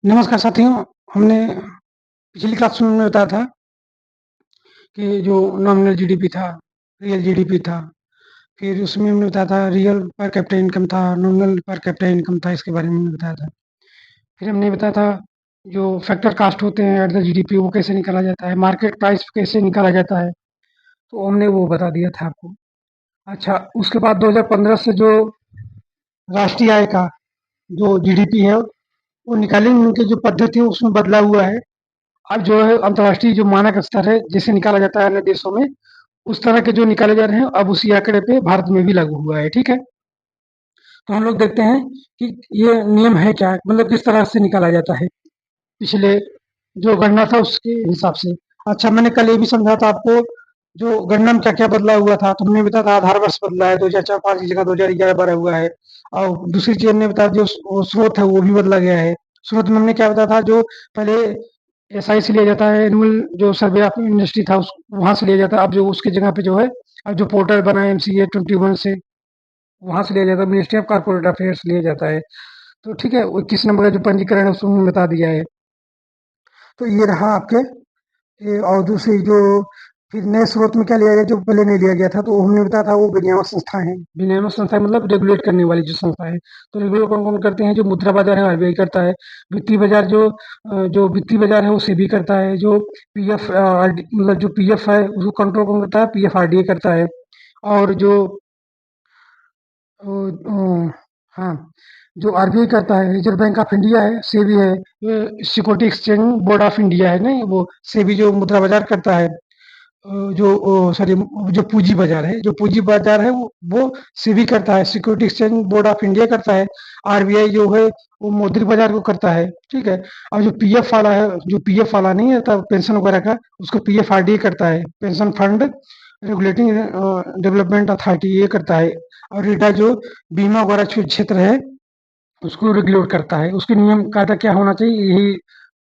नमस्कार साथियों, हमने पिछली क्लास में बताया था कि जो नॉमिनल जीडीपी था, रियल जीडीपी था, फिर उसमें हमने बताया था रियल पर कैपिटा इनकम था, नॉमिनल पर कैपिटा इनकम था, इसके बारे में हमने बताया था। फिर हमने बताया था जो फैक्टर कास्ट होते हैं एट द जीडीपी वो कैसे निकाला जाता है, मार्केट प्राइस कैसे निकाला जाता है, तो हमने वो बता दिया था आपको। अच्छा, उसके बाद 2015 से जो राष्ट्रीय आय का जो जीडीपी है, वो निकालने की जो पद्धति है उसमें बदलाव हुआ है। अब जो है अंतर्राष्ट्रीय जो मानक स्तर है, जिसे निकाला जाता है अन्य देशों में, उस तरह के जो निकाले जा रहे हैं, अब उसी आंकड़े पे भारत में भी लागू हुआ है, ठीक है? तो हम लोग देखते हैं कि ये नियम है क्या? मतलब किस तरह से निकाला जाता है, पिछले जो गणना था उसके हिसाब से। अच्छा, मैंने कल ये भी समझा था आपको, जो गणना में क्या-क्या बदलाव हुआ था, तो हमने बताया था आधार वर्ष बदला है, 2004-5 की जगह 2011-12 हुआ है। और दूसरी चीज़ हमने बताया जो वो स्रोत है वो भी बदला गया है। स्रोत में हमने क्या बताया था, जो पहले एसआई से लिया जाता है, एनुअल जो सर्वे ऑफ इंडस्ट्री था उस वहाँ से लिया जाता है, अब जो उसकी जगह पे जो है, अब जो पोर्टल बना है एमसीए 21 से, वहाँ से लिया जाता है, मिनिस्ट्री ऑफ कॉर्पोरेट अफेयर्स लिया जाता है। तो ठीक है, वो 21 नंबर का जो पंजीकरण है उसमें बता दिया है। तो ये रहा आपके ये। और दूसरी जो फिर नए स्रोत में क्या लिया गया जो पहले नहीं लिया गया था, तो हमने बताया था वो विनियामक संस्थाएं हैं। विनियामक संस्थाएं मतलब रेगुलेट करने वाली जो संस्था है। तो रेगुलेट कौन कौन करते हैं? जो मुद्रा बाजार है आरबीआई करता है। वित्तीय बाजार जो वित्तीय बाजार है वो सेबी करता है। जो पीएफ मतलब जो पीएफ है उसको कंट्रोल कौन करता है? पीएफ आरडीए करता है। और जो हाँ, जो आरबीआई करता है, रिजर्व बैंक ऑफ इंडिया है, सेबी है, ये security exchange board of India है, नहीं वो सेबी जो मुद्रा बाजार करता है। सॉरी, जो पूंजी बाजार है, वो सेबी करता है, security exchange board of India करता है। आरबीआई जो है वो मौद्रिक बाजार को करता है, ठीक है। और जो पीएफ वाला है, जो पीएफ वाला नहीं रहता पेंशन वगैरह का, उसको पीएफ आरडीए करता है, pension fund regulating development authority ये करता है। और रेडा जो बीमा वगैरह क्षेत्र है उसको रेगुलेट करता है। उसके नियम कायदा क्या होना चाहिए, यही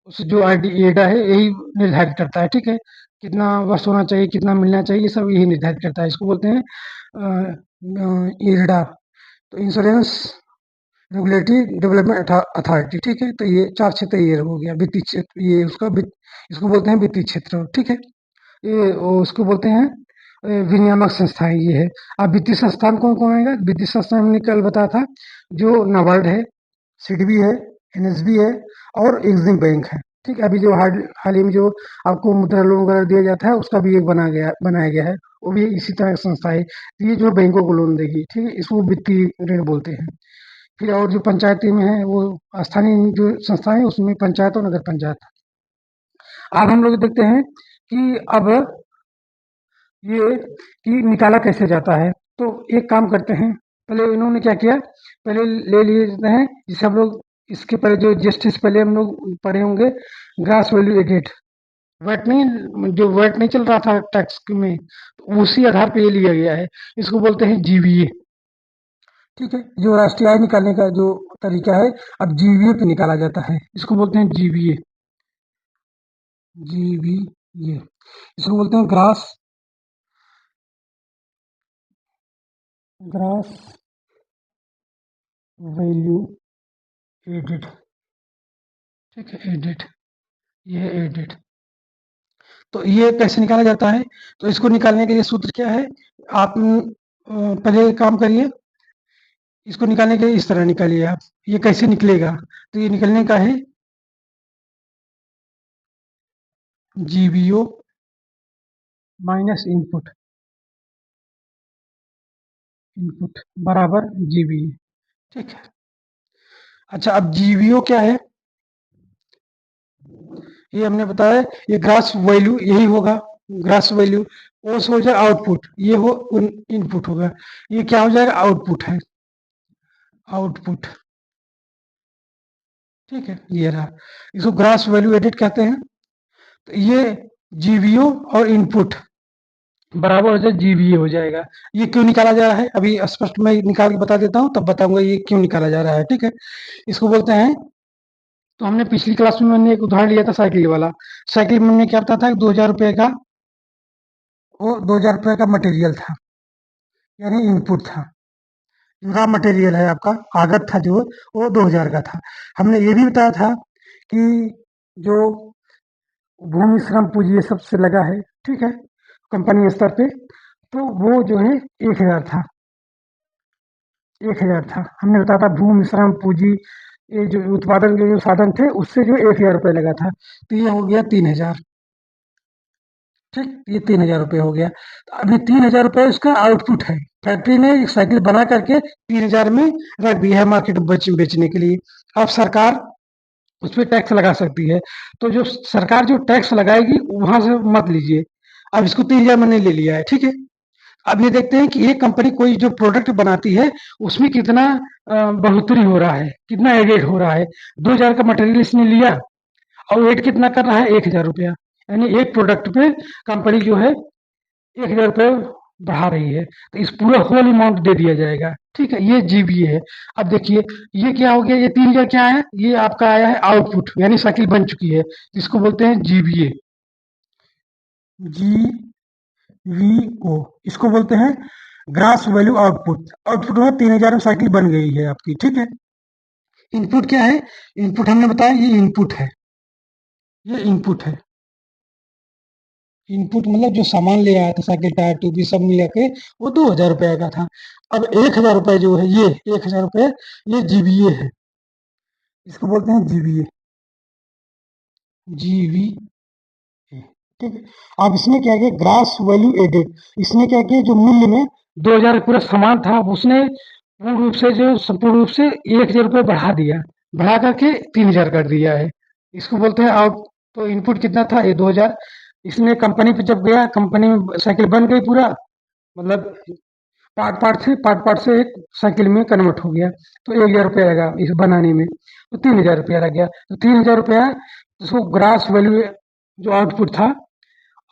उस जो एडा है यही निर्धारित करता है, ठीक है। कितना वर्ष होना चाहिए, कितना मिलना चाहिए, ये सब यही निर्धारित करता है। इसको बोलते हैं एडा। तो इंश्योरेंस रेगुलेटरी डेवलपमेंट अथॉरिटी, ठीक है। तो ये 4 क्षेत्र ये हो गया वित्तीय क्षेत्र, ये उसका इसको बोलते हैं वित्तीय क्षेत्र, ठीक है। ये उसको बोलते हैं विनियामक संस्थाएं, ये है। अब वित्तीय संस्थान कौन कौन आएगा? वित्तीय संस्थान हमने कल बताया था, जो नाबार्ड है, सिडबी है, एनएसबी है, और एग्जिम बैंक है, ठीक है। अभी जो हाल ही में जो आपको मुद्रा लोन वगैरह दिया जाता है उसका भी एक बनाया गया है, वो भी इसी तरह की संस्था है। तो ये जो बैंकों को लोन देगी, ठीक है, इसको वित्तीय ऋण बोलते हैं। फिर और जो पंचायती में है वो स्थानीय जो संस्था है उसमें पंचायत और नगर पंचायत। अब हम लोग देखते हैं कि अब ये कि निकाला कैसे जाता है। तो एक काम करते हैं, पहले इन्होंने क्या किया, पहले ले लेते हैं जिसे हम लोग इसके पहले जो जस्टिस पहले हम लोग पढ़े होंगे, ग्रास वैल्यू एडेड। वैट नहीं, जो वैट नहीं चल रहा था टैक्स में, तो उसी आधार पे ये लिया गया है। इसको बोलते हैं जीवीए, ठीक है। जो राष्ट्रीय आय निकालने का जो तरीका है, अब जीवीए पे निकाला जाता है। इसको बोलते हैं जीवीए, जीवीए। इसको बोलते हैं ग्रास ग्रास वैल्यू एडेड, ठीक है, एडिट, ये है एडिट। तो ये कैसे निकाला जाता है? तो इसको निकालने के लिए सूत्र क्या है? आप पहले एक काम करिए, इसको निकालने के लिए इस तरह निकालिए आप। ये कैसे निकलेगा? तो ये निकलने का है जीबीओ माइनस इनपुट, इनपुट बराबर जीबीए, ठीक है। अच्छा, अब जीबीओ क्या है? ये हमने बताया, ये ग्रास वैल्यू यही होगा, ग्रास वैल्यू। ओस हो जाए आउटपुट, ये हो इनपुट होगा, ये क्या हो जाएगा? आउटपुट है, आउटपुट, ठीक है। ये रहा, इसको ग्रास वैल्यू एडिट कहते हैं। तो ये जीवीओ और इनपुट बराबर हो जाए जीवीए हो जाएगा। ये क्यों निकाला जा रहा है अभी स्पष्ट मैं निकाल के बता देता हूँ, तब बताऊंगा ये क्यों निकाला जा रहा है, ठीक है। इसको बोलते हैं, तो हमने पिछली क्लास में मैंने एक उदाहरण लिया था साइकिल वाला। साइकिल में हमने क्या बताया था, 2000 रुपये का, वो 2000 रुपये का मटेरियल था, यानी इनपुट था। रॉ मटेरियल है आपका, आगत था जो, वो 2000 का था। हमने ये भी बताया था कि जो भूमि, श्रम, पूँजी ये सब से लगा है, ठीक है? कंपनी स्तर पे, तो वो जो है 1000 था। 1000 था। हमने बताया था भूमि, श्रम, पूँजी ये जो उत्पादन के जो साधन थे उससे जो 1000 रुपए लगा था। तो ये हो गया 3000, ठीक? ये 3000 रुपए हो गया। तो अभी 3000 रुपए उसका आउटपुट है। फैक्ट्री ने एक साइकिल बना करके 3000 में रख दिया है मार्केट में बेचने के लिए। अब सरकार उसपे टैक्स लगा सकती है। तो जो सरकार जो टैक्स लगाएगी वहाँ से मत लीजिए। अब इसको 3000 मैंने ले लिया है, ठीक है? अब ये देखते हैं कि एक कंपनी कोई जो प्रोडक्ट बनाती है उसमें कितना बढ़ोतरी हो रहा है, कितना एडेड हो रहा है। 2000 का मटेरियल इसने लिया और वेट कितना कर रहा है, 1000 रुपया। यानी एक प्रोडक्ट पे कंपनी जो है 1000 रुपये बढ़ा रही है। तो इस पूरा होल अमाउंट दे दिया जाएगा, ठीक है? ये जीबीए है। अब देखिए ये क्या हो गया, ये 3000 क्या आया, ये आपका आया है आउटपुट, यानी साइकिल बन चुकी है, इसको बोलते हैं जीबीए। जी वी ओ, इसको बोलते हैं ग्रास वैल्यू आउटपुट। आउटपुट में 3000 में साइकिल बन गई है आपकी, ठीक है? इनपुट क्या है, इनपुट हमने बताया ये इनपुट है, ये इनपुट है। इनपुट मतलब जो सामान ले आया था साइकिल टायर ट्यूब ये सब मिला के वो 2000 रुपये का था। अब 1000 रुपये जो है ये 1000 रुपये ये जीबीए है, इसको बोलते हैं जीबीए। जीवी, ठीक है? अब इसमें क्या किया, ग्रास वैल्यू एडेड, इसने क्या किया जो मूल्य में 2000 पूरा सामान था उसने पूर्ण रूप से जो संपूर्ण रूप से 1000 रुपये बढ़ा दिया, बढ़ा करके 3000 कर दिया है, इसको बोलते हैं आउट। तो इनपुट कितना था, ये 2000। इसने कंपनी पे जब गया, कंपनी में साइकिल बन गई पूरा, मतलब पार्ट पार्ट से एक साइकिल में कन्वर्ट हो गया। तो 1000 रुपया लगा इस बनाने में, तो 3000 रुपया लग गया। तो 3000 रुपया उसको ग्रास वैल्यू जो आउटपुट था।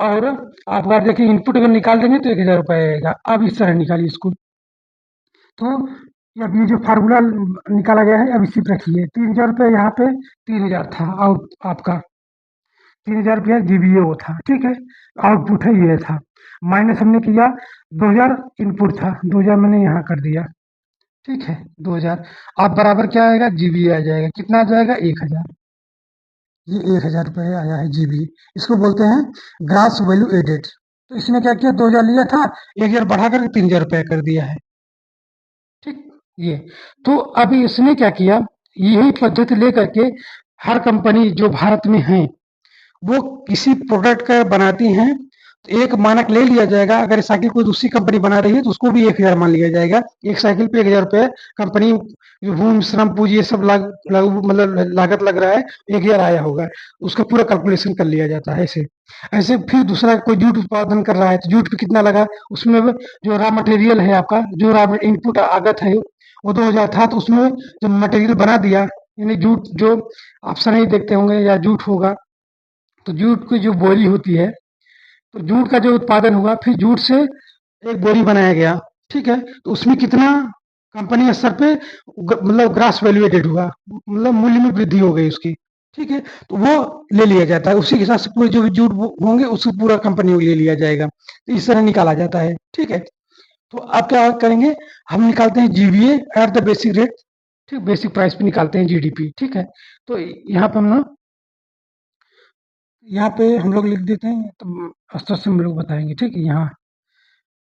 और आप अगर देखिए इनपुट अगर निकाल देंगे तो 1000 रुपया आएगा। अब इस तरह निकालिए इसको। तो अब ये जो फार्मूला निकाला गया है अब इसी पे रखिए। 3000 रुपये यहाँ पे 3000 था आउट आपका, 3000 रुपया जीबीए वो था, ठीक है? आउटपुट है ये था, माइनस हमने किया 2000 इनपुट था, 2000 मैंने यहाँ कर दिया, ठीक है? 2000 अब बराबर क्या आएगा, जीबीए आ जाएगा। कितना आ जाएगा, 1000। ये 1000 रुपये आया है जीबी, इसको बोलते हैं ग्रास वैल्यू एडेड। तो इसने क्या किया, 2000 लिया था, 1000 बढ़ा कर 3000 रुपया कर दिया है, ठीक? ये तो अभी इसने क्या किया, यही पद्धति लेकर के हर कंपनी जो भारत में है वो किसी प्रोडक्ट का बनाती हैं तो एक मानक ले लिया जाएगा। अगर साइकिल कोई दूसरी कंपनी बना रही है तो उसको भी 1000 मान लिया जाएगा। एक साइकिल पे 1000 रुपये कंपनी जो भूमि श्रम पूंजी ये सब मतलब लागत लग रहा है, 1000 आया होगा, उसका पूरा कैलकुलेशन कर लिया जाता है। ऐसे ऐसे फिर दूसरा कोई जूट उत्पादन कर रहा है तो जूट पे कितना लगा, उसमें जो रॉ मटेरियल है आपका, जो रॉ इनपुट आगत है वो 2000 था, तो उसमें जब मटेरियल बना दिया, यानी जूट जो आप सनई देखते होंगे या जूट होगा, तो जूट की जो बोरी होती है, तो जूट का जो उत्पादन हुआ फिर जूट से एक बोरी बनाया गया, ठीक है? तो उसमें कितना कंपनी स्तर पे मतलब ग्रास वैल्यू एडेड हुआ, मतलब मूल्य में वृद्धि हो गई उसकी, ठीक है? तो वो ले लिया जाता है, उसी के हिसाब से पूरे जो भी जूट होंगे उसको पूरा कंपनी को ले लिया जाएगा। तो इस तरह निकाला जाता है, ठीक है? तो अब क्या करेंगे, हम निकालते हैं GBA at the basic rate, ठीक? बेसिक प्राइस पे निकालते हैं जीडीपी, ठीक है? तो यहाँ पे हम ना, यहाँ पे हम लोग लिख देते हैं तो अस्तर से हम लोग बताएंगे, ठीक है? यहाँ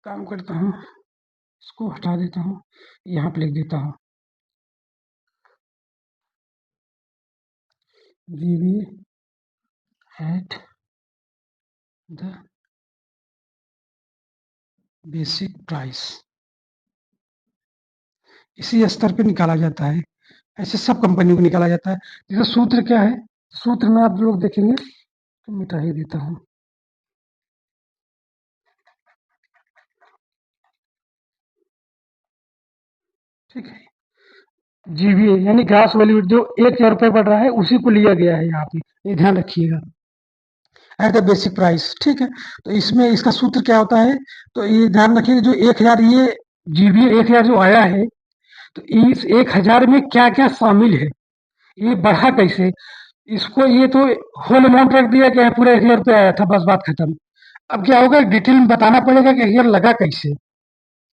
काम करता हूँ, इसको हटा देता हूँ, यहाँ पे लिख देता हूँ GB at the basic price, इसी स्तर पे निकाला जाता है। ऐसे सब कंपनियों को निकाला जाता है। जैसे सूत्र क्या है, सूत्र में आप लोग देखेंगे तो मिटा ही देता हूँ, ठीक है? जीबी यानी ग्रास वैल्यू जो 1000 रुपये बढ़ रहा है उसी को लिया गया है यहाँ पे, ये ध्यान रखिएगा, एट द बेसिक प्राइस, ठीक है? तो इसमें इसका सूत्र क्या होता है, तो ये ध्यान रखिए जो 1000 ये जीबी 1000 जो आया है, तो इस 1000 में क्या क्या शामिल है, ये बढ़ा कैसे, इसको ये तो होल अमाउंट रख दिया गया है, पूरा 1000 रुपया आया था, बस बात खत्म। अब क्या होगा, डिटेल में बताना पड़ेगा कि 1000 लगा कैसे,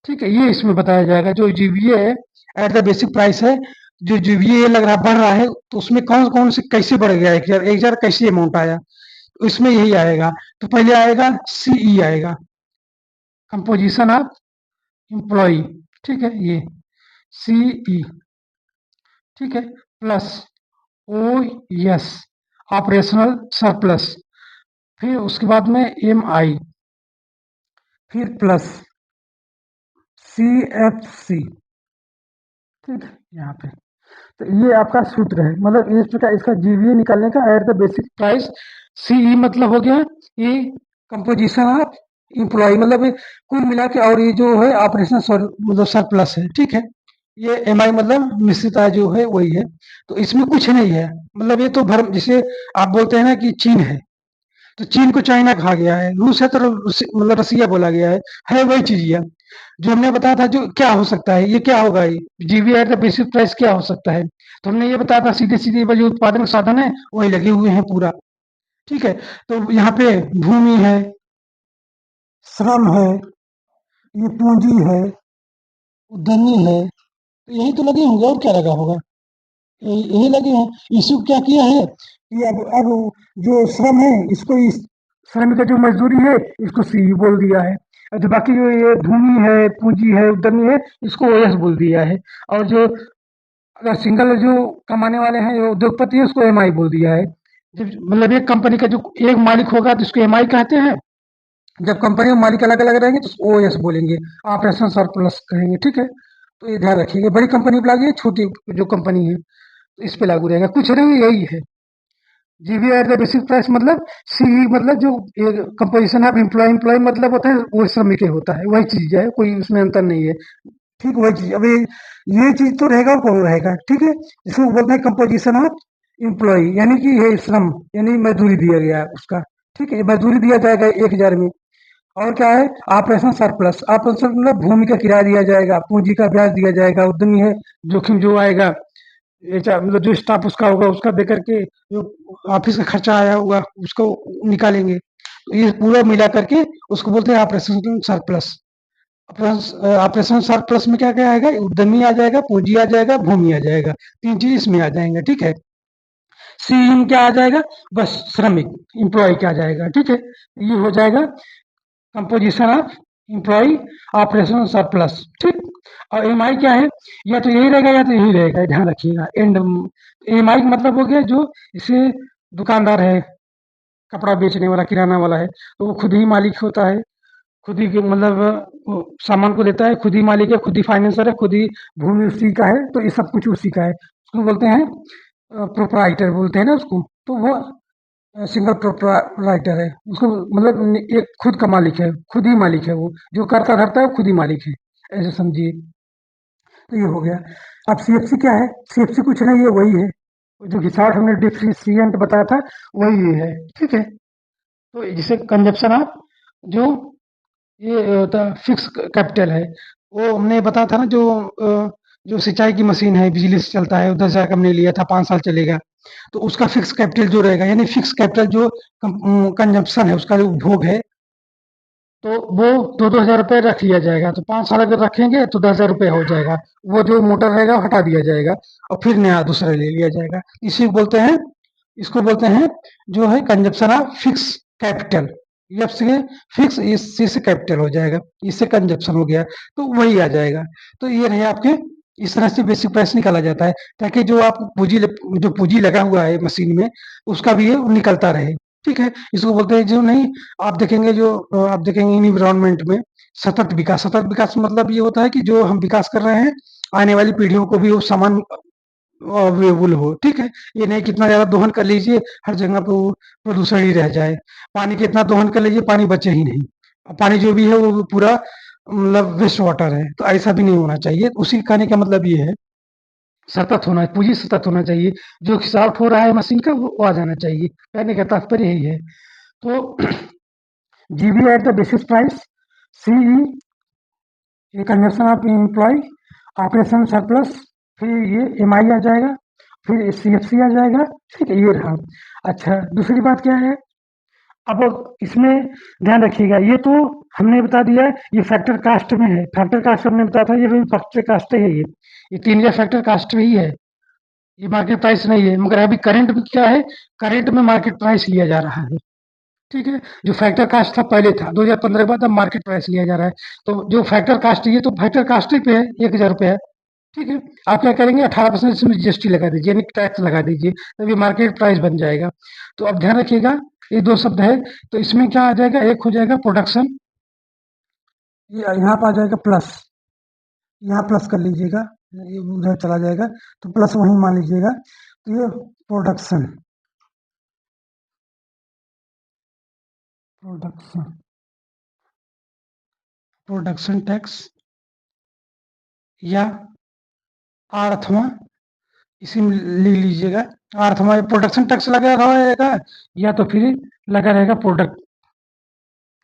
ठीक है? ये इसमें बताया जाएगा। जो जीबीए है एट द बेसिक प्राइस है, जो जो ये लग रहा बढ़ रहा है, तो उसमें कौन-कौन से कैसे बढ़ गया 1000 1000 कैसे अमाउंट आया? तो इसमें यही आएगा। तो पहले आएगा सीई आएगा, कंपोज़िशन ऑफ एम्प्लॉयी, ठीक है? ये सीई, ठीक है? प्लस ओएस, ऑपरेशनल सरप्लस, फिर उसके बाद में एमआई, फिर प्लस सीएफसी, ठीक है? यहाँ पे तो ये आपका सूत्र है, मतलब इस प्रकार इसका जीवीए निकालने का at the basic price. CE मतलब हो गया ये कंपोजिशन ऑफ एम्प्लॉय, मतलब कुल मिला के, और ये जो है ऑपरेशन मतलब सरप्लस है, ठीक है? ये एमआई मतलब मिश्रित आय जो है वही है। तो इसमें कुछ नहीं है, मतलब ये तो भ्रम, जिसे आप बोलते हैं ना कि चीन है, तो चीन को चाइना कहा गया है, रूस है तो मतलब रसिया बोला गया है वही चीज है। जो हमने बताया था, जो क्या हो सकता है, ये क्या होगा, ये जीवी एट द बेसिक प्राइस क्या हो सकता है? तो हमने ये बताया था सीधे सीधे जो उत्पादन साधन है वही लगे हुए हैं पूरा, ठीक है? तो यहाँ पे भूमि है, श्रम है, ये पूंजी है, उद्यमी है, तो यही तो लगे होंगे, और क्या लगा होगा? यही लगे हैं। इशू क्या किया है कि अब जो श्रम है, इसको इस श्रम का जो मजदूरी है इसको सी बोल दिया है, और जो बाकी जो ये भूमि है, पूंजी है, उद्यमी है, इसको ओएस बोल दिया है, और जो अगर सिंगल जो कमाने वाले हैं, जो उद्योगपति है, उसको एमआई बोल दिया है। जब मतलब एक कंपनी का जो एक मालिक होगा तो इसको एमआई कहते हैं, जब कंपनी में मालिक अलग अलग रहेंगे तो ओएस बोलेंगे, ऑपरेशन सरप्लस कहेंगे, ठीक है? तो ये ध्यान रखिएगा, बड़ी कंपनी पे लागू है, छोटी जो कंपनी है तो इस पे लागू रहेगा, कुछ नहीं यही है। GB at the basic price मतलब सीई मतलब जो कंपोजिशन ऑफ एम्प्लॉय मतलब होता है वो श्रमिक होता है, वही चीज है, कोई उसमें अंतर नहीं है, ठीक वही चीज। अभी ये चीज तो रहेगा और कौन रहेगा, ठीक है? इसको बोलते हैं कंपोजिशन ऑफ एम्प्लॉय, यानी कि ये श्रम, यानी मजदूरी दिया गया है उसका, ठीक है? मजदूरी दिया जाएगा 1000 में। और क्या है? ऑपरेशन सरप्लस, ऑपरेशन मतलब भूमि का किराया दिया जाएगा, पूंजी का ब्याज दिया जाएगा, उद्यमी है, जोखिम जो आएगा, मतलब जो स्टाफ उसका होगा उसका दे करके जो ऑफिस का खर्चा आया होगा उसको निकालेंगे, तो ये पूरा मिला करके उसको बोलते हैं ऑपरेशन सरप्लस। ऑपरेशन सरप्लस में क्या क्या आएगा? उद्यमी आ जाएगा, पूंजी आ जाएगा, भूमि आ जाएगा, तीन चीज इसमें आ जाएंगे, ठीक है? सी में क्या आ जाएगा? बस श्रमिक, एम्प्लॉय क्या आ जाएगा, ठीक है? ये हो जाएगा composition of employ, operation surplus, ठीक? और एमआई क्या है? या तो यही रहेगा या तो यही रहेगा, ध्यान रखिएगा। एंड एमआई मतलब हो गया जो इसे दुकानदार है, कपड़ा बेचने वाला, किराना वाला है, तो वो खुद ही मालिक होता है, खुद ही मतलब वो सामान को देता है, खुद ही मालिक है, खुद ही फाइनेंसर है, खुद ही भूमि उसी का है, तो ये सब कुछ उसी का है, उसको बोलते हैं प्रोपराइटर बोलते हैं ना उसको। तो वो सिंगल प्रोपराइटर है, उसको मतलब एक खुद का मालिक है, खुद ही मालिक है, वो जो करता धरता है वो खुद ही मालिक है, ऐसे समझिए। तो ये हो गया। अब सीएफसी क्या है? सीएफसी कुछ नहीं है, वही है जो घिसाट हमने डिफिशियंट बताया था, वही ये है, ठीक है? तो जिसे कंजप्शन ऑफ जो ये होता है फिक्स कैपिटल है, वो हमने बताया था ना, जो सिंचाई की मशीन है, बिजली से चलता है, 10,000 का हमने लिया था, 5 साल चलेगा, तो उसका फिक्स कैपिटल जो रहेगा, यानी फिक्स कैपिटल जो कंजम्पशन है, उसका जो उपभोग है, तो वो 2-2 हज़ार रुपये रख लिया जाएगा, तो 5 साल अगर रखेंगे तो 10,000 रुपये हो जाएगा। वो जो मोटर रहेगा वो हटा दिया जाएगा और फिर नया दूसरा ले लिया जाएगा। इसी को बोलते हैं, इसको बोलते हैं जो है consumption of fix capital. F से फिक्स, इससे से कैपिटल हो जाएगा, इससे कंजप्शन हो गया, तो वही आ जाएगा। तो ये रहे आपके, इस तरह से बेसिक प्राइस निकाला जाता है, ताकि जो आप जो पूंजी लगा हुआ है मशीन में, उसका भी ये निकलता रहे, ठीक है? इसको बोलते हैं जो नहीं, आप देखेंगे जो आप देखेंगे इन्वायरमेंट में सतत विकास। सतत विकास मतलब ये होता है कि जो हम विकास कर रहे हैं, आने वाली पीढ़ियों को भी वो सामान अवेलेबल हो, ठीक है? ये नहीं कितना ज़्यादा दोहन कर लीजिए, हर जगह पे वो प्रदूषण ही रह जाए। पानी कितना दोहन कर लीजिए, पानी बचे ही नहीं। पानी जो भी है वो पूरा मतलब वेस्ट वाटर है, तो ऐसा भी नहीं होना चाहिए। उसी कहने का मतलब ये है, सतत होना, पूंजी सतत होना चाहिए, जो शॉर्ट हो रहा है मशीन का वो आ जाना चाहिए, कहने का तात्पर्य यही है। तो GB at the basis price, CE ये consumption of employ, operation surplus, फिर ये एमआई आ जाएगा, फिर सीएफसी आ जाएगा, ठीक है? ये रहा। अच्छा, दूसरी बात क्या है? अब इसमें ध्यान रखिएगा, ये तो हमने बता दिया है, ये फैक्टर कास्ट में है, फैक्टर कास्ट हमने बताया था, ये भी फैक्टर कास्ट है, ये 3000 फैक्टर कास्ट में ही है। ये मार्केट प्राइस नहीं है, मगर अभी करंट में क्या है, करंट में मार्केट प्राइस लिया जा रहा है, ठीक है? जो फैक्टर कास्ट था पहले था, 2015 के बाद अब मार्केट प्राइस लिया जा रहा है। तो जो फैक्टर कास्ट है, ये तो फैक्टर कास्ट ही पे है, ₹1000 है, ठीक है? आप क्या करेंगे, 18% इसमें जीएसटी लगा दीजिए, यानी टैक्स लगा दीजिए, तब ये मार्केट प्राइस बन जाएगा। तो अब ध्यान रखिएगा, ये 2 शब्द है, तो इसमें क्या आ जाएगा, एक हो जाएगा प्रोडक्शन, ये यहाँ पे आ जाएगा प्लस, यहाँ प्लस कर लीजिएगा, ये उधर चला जाएगा, तो प्लस वहीं मान लीजिएगा, तो ये प्रोडक्शन, प्रोडक्शन, प्रोडक्शन टैक्स या आठवां, इसी में लिख लीजिएगा, आठवां प्रोडक्शन टैक्स लगा रहेगा, या तो फिर लगा रहेगा product,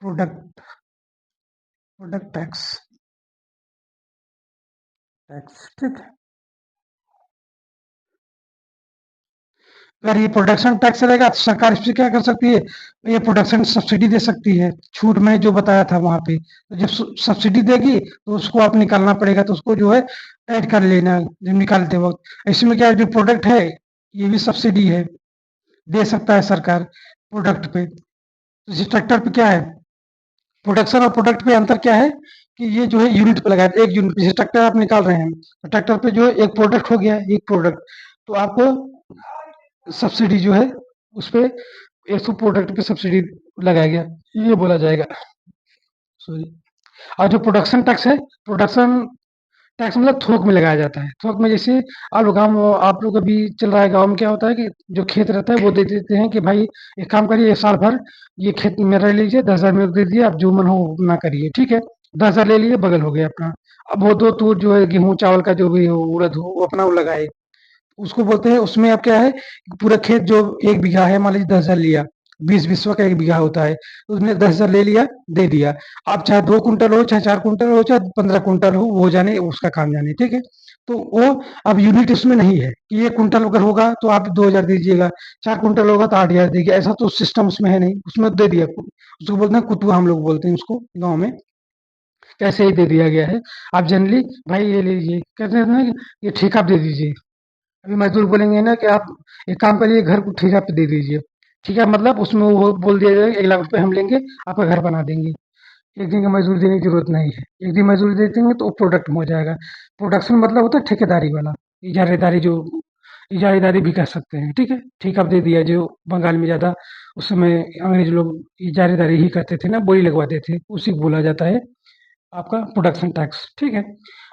product, product tax, tax, ठीक है? अगर ये प्रोडक्शन टैक्स रहेगा तो सरकार इस पे क्या कर सकती है, ये प्रोडक्शन सब्सिडी दे सकती है, छूट मैंने जो बताया था वहां पे, तो जब सब्सिडी देगी तो उसको आप निकालना पड़ेगा, तो उसको जो है ऐड कर लेना जब निकालते वक्त। इसमें क्या है, जो प्रोडक्ट है ये भी सब्सिडी है, दे सकता है सरकार प्रोडक्ट पे। तो इस ट्रैक्टर पे क्या है, प्रोडक्शन और प्रोडक्ट पे अंतर क्या है कि ये जो है यूनिट पे लगाया, एक यूनिट पे, जैसे ट्रैक्टर आप निकाल रहे हैं, तो ट्रैक्टर पे जो है एक प्रोडक्ट हो गया, एक प्रोडक्ट, तो आपको सब्सिडी जो है उस पे, एक तो प्रोडक्ट पे सब्सिडी लगाया गया, ये बोला जाएगा, सॉरी। और जो प्रोडक्शन टैक्स है, प्रोडक्शन टैक्स मतलब थोक में लगाया जाता है, थोक में, जैसे आप लोग अभी चल रहा है, गाँव में क्या होता है कि जो खेत रहता है वो दे देते हैं कि भाई एक काम करिए, साल भर ये खेत मेरा ले लीजिए, 10,000 मेरे को दे दिए, आप जो मन हो उतना करिए, ठीक है? 10,000 ले लिए, बगल हो गया अपना। अब वो दो तूर जो है गेहूं चावल का जो भी हो, उड़द हो, वो अपना वो लगाए, उसको बोलते हैं, उसमें अब क्या है, पूरा खेत जो 1 बीघा है, मान लीजिए 10,000 लिया, 20 बिस्वा का 1 बीघा होता है, तो उसने 10,000 ले लिया, दे दिया। अब चाहे 2 कुंटल हो, चाहे 4 कुंटल हो, चाहे 15 कुंटल हो, वो जाने, उसका काम जाने, ठीक है? तो वो अब यूनिट उसमें नहीं है कि 1 कुंटल अगर होगा तो आप 2,000 दीजिएगा, 4 कुंटल होगा तो 8,000 दीजिएगा, ऐसा तो सिस्टम उसमें है नहीं, उसमें दे दिया। उसको बोलते हैं कुतवा, हम लोग बोलते हैं उसको गाँव में, ऐसे ही दे दिया गया है। आप जनरली भाई ये लीजिए, कहते हैं ना कि ये ठेका पे दे दीजिए। अभी मजदूर बोलेंगे ना कि आप एक काम करिए, घर को ठेका पे दे दीजिए। ठेका मतलब उसमें वो बोल दिया जाएगा, 1,00,000 रुपए हम लेंगे, आपका घर बना देंगे। 1 दिन का मजदूरी देने की जरूरत नहीं है, 1 दिन मजदूरी दे देंगे तो वो प्रोडक्ट में हो जाएगा। प्रोडक्शन मतलब होता है ठेकेदारी वाला, इजारेदारी, जो इजारेदारी भी कह सकते हैं, ठीक है? ठेका पे दे दिया, जो बंगाल में ज्यादा उस समय अंग्रेज लोग इजारेदारी ही करते थे ना, बोली लगवाते थे, उसी को बोला जाता है आपका प्रोडक्शन टैक्स, ठीक है?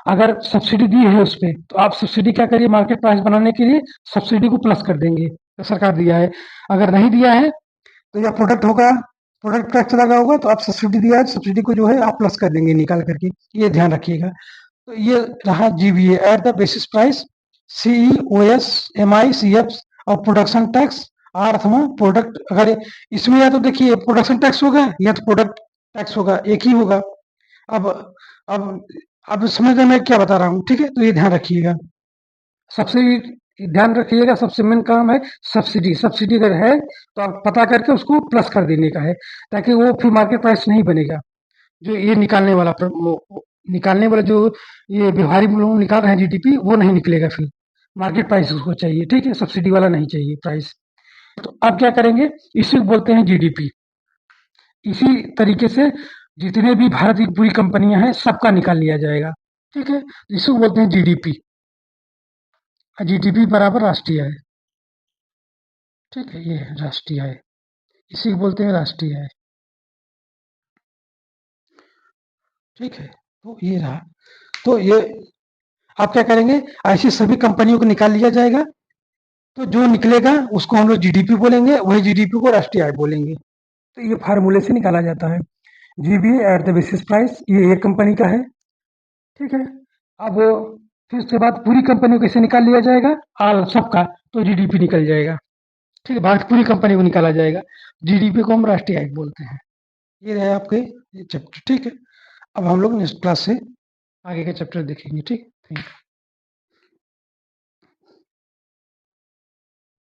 अगर सब्सिडी दी है उसपे, तो आप सब्सिडी क्या करिए, मार्केट प्राइस बनाने के लिए सब्सिडी को प्लस कर देंगे, तो सरकार दिया है। अगर नहीं दिया है, तो या प्रोडक्ट होगा, प्रोडक्ट टैक्स लगा होगा, तो आप सब्सिडी दिया है, सब्सिडी को जो है आप प्लस कर देंगे निकाल करके, ये ध्यान रखिएगा। तो ये रहा GVA, at the basis price, CEOS, MICF और प्रोडक्शन टैक्स, आठवां प्रोडक्ट। अगर इसमें या तो देखिए प्रोडक्शन टैक्स होगा या तो प्रोडक्ट टैक्स होगा, एक ही होगा। अब अब अब समझ रहे मैं क्या बता रहा हूँ, ठीक है? तो ये ध्यान रखिएगा। सबसे ध्यान रखिएगा, सबसे मेन काम है सब्सिडी। सब्सिडी अगर है तो आप पता करके उसको प्लस कर देने का है, ताकि वो फिर मार्केट प्राइस नहीं बनेगा। जो ये निकालने वाला जो ये व्यवहारिक लोग निकाल रहे हैं जीडीपी, वो नहीं निकलेगा फिर। मार्केट प्राइस उसको चाहिए, ठीक है? सब्सिडी वाला नहीं चाहिए प्राइस। तो अब क्या करेंगे, इसी को बोलते हैं जीडीपी। इसी तरीके से जितने भी भारत की पूरी कंपनियां हैं, सबका निकाल लिया जाएगा, ठीक है? इसको बोलते हैं जीडीपी। जीडीपी बराबर राष्ट्रीय आय, ठीक है? ये है राष्ट्रीय आय, इसी को बोलते हैं राष्ट्रीय आय, ठीक है? तो ये रहा। तो ये आप क्या करेंगे, ऐसी सभी कंपनियों को निकाल लिया जाएगा, तो जो निकलेगा उसको हम लोग जीडीपी बोलेंगे, वही जीडीपी को राष्ट्रीय आय बोलेंगे। तो ये फार्मूले से निकाला जाता है। GBA at the basis price, ये एक कंपनी का है, ठीक है? अब फिर उसके बाद पूरी कंपनी को कैसे निकाल लिया जाएगा, सबका, तो जीडीपी निकल जाएगा, ठीक है? भारत पूरी कंपनी को निकाला जाएगा, जीडीपी को हम राष्ट्रीय आय बोलते हैं। ये रहे आपके ये चैप्टर, ठीक है? अब हम लोग नेक्स्ट क्लास से आगे के चैप्टर देखेंगे, ठीक? Thank you.